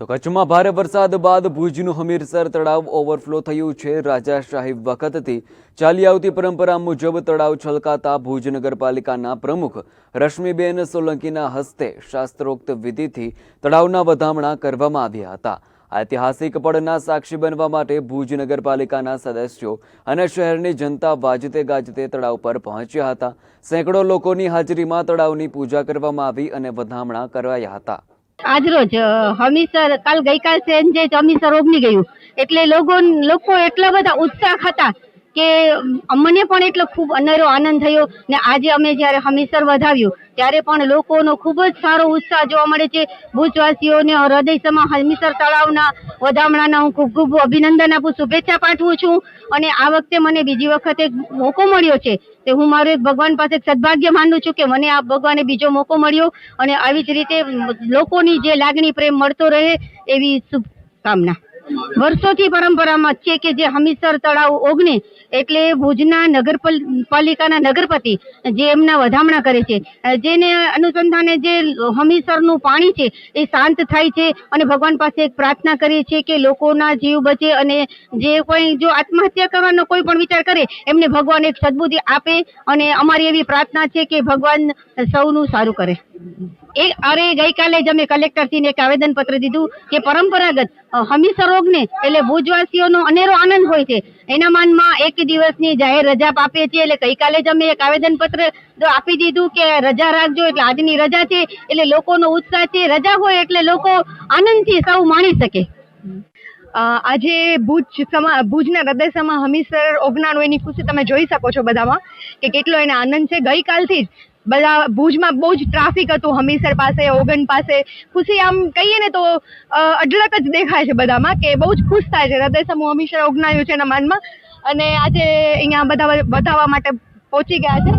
તો કચ્છમાં ભારે વરસાદ બાદ ભુજનું હમીરસર તળાવ ઓવરફ્લો થયું છે। રાજાશાહી વખતથી ચાલી આવતી પરંપરા મુજબ તળાવ છલકાતા ભુજ નગરપાલિકાના પ્રમુખ રશ્મિબેન સોલંકીના હસ્તે શાસ્ત્રોક્ત વિધિથી તળાવના વધામણા કરવામાં આવ્યા હતા। ઐતિહાસિક પળના સાક્ષી બનવા માટે ભુજ નગરપાલિકાના સદસ્યો અને શહેરની જનતા વાજતે ગાજતે તળાવ પર પહોંચ્યા હતા। સેંકડો લોકોની હાજરીમાં તળાવની પૂજા કરવામાં આવી અને વધામણા કરાયા હતા। આજરોજ હમીરસર ગઈકાલ સાંજે હમીરસર ઓગની ગયું એટલે લોકો એટલા બધા ઉત્સાહ હતા કે અમને પણ એટલો ખૂબ અનેરો આનંદ થયો ને આજે અમે જ્યારે હમીરસર વધાવ્યું ત્યારે પણ લોકોનો ખૂબ જ સારો ઉત્સાહ જોવા મળે છે। ભુજવાસીઓને હૃદયસમાં હમીરસર તળાવના વધામણાના હું ખૂબ ખૂબ અભિનંદન આપું, શુભેચ્છા પાઠવું છું। અને આ વખતે મને બીજી વખત એક મોકો મળ્યો છે તે હું મારું એક ભગવાન પાસે સદભાગ્ય માનું છું કે મને આ ભગવાને બીજો મોકો મળ્યો અને આવી જ રીતે લોકોની જે લાગણી પ્રેમ મળતો રહે એવી શુભકામના। વર્ષોથી પરંપરામાં છે કે જે હમીરસર તળાવ ઓગણે એટલે ભુજના નગરપાલિકાના નગરપતિ જે એમના વધામણા કરે છે, જેને અનુસંધાને જે હમીરસરનું પાણી છે એ શાંત થાય છે અને ભગવાન પાસે એક પ્રાર્થના કરીએ છીએ કે લોકોના જીવ બચે અને જે કોઈ જો આત્મહત્યા કરવાનો કોઈ પણ વિચાર કરે એમને ભગવાન એક સદબુદ્ધિ આપે અને અમારી એવી પ્રાર્થના છે કે ભગવાન સૌનું સારું કરે। ગઈકાલે જ અમે કલેક્ટરશ્રીને એક આવેદન પત્ર દીધું કે પરંપરાગત હમીરસર ઓગણે એટલે ભુજવાસીઓનો અનેરો આનંદ હોય છે, એના માનમાં એક દિવસની જાહેર રજા આપીએ છીએ। એટલે ગઈકાલે જ અમે એક આવેદન પત્ર આપી દીધું કે રજા રાખજો, એટલે આજની રજા છે એટલે લોકોનો ઉત્સાહ છે, રજા હોય એટલે લોકો આનંદથી સૌ માણી શકે। આજે ભુજના હૃદયસમાં હમીરસર ઓગણાનું એની ખુશી તમે જોઈ શકો છો બધામાં કે કેટલો એને આનંદ છે। ગઈકાલથી જ બધા ભુજમાં બહુ જ ટ્રાફિક હતું, હમીરસર પાસે ઓગણ પાસે ખુશી આમ કહીએ ને તો અઢળક જ દેખાય છે બધામાં કે બહુ જ ખુશ થાય છે। હૃદયસમું હમીરસર ઓગણાયું છે એના માનમાં અને આજે અહીંયા બધા વધાવવા માટે પહોંચી ગયા છે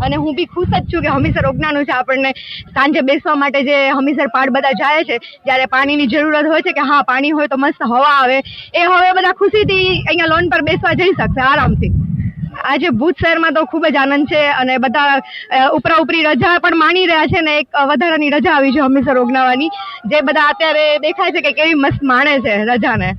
અને હું બી ખુશ જ છું કે હમીરસર ઓગણાનું છે। આપણને સાંજે બેસવા માટે જે હમીરસર પાડ બધા જાય છે જ્યારે પાણીની જરૂરત હોય છે કે હા પાણી હોય તો મસ્ત હવા આવે, એ હવે બધા ખુશીથી અહીંયા લોન પર બેસવા જઈ શકશે આરામથી। આજે ભુજ શહેરમાં તો ખૂબ જ આનંદ છે અને બધા ઉપરા ઉપરી રજા પણ માણી રહ્યા છે ને એક વધારાની રજા આવી છે હમીરસર ઓગણાવાની, જે બધા અત્યારે દેખાય છે કે કેવી મસ્ત માણે છે રજાને।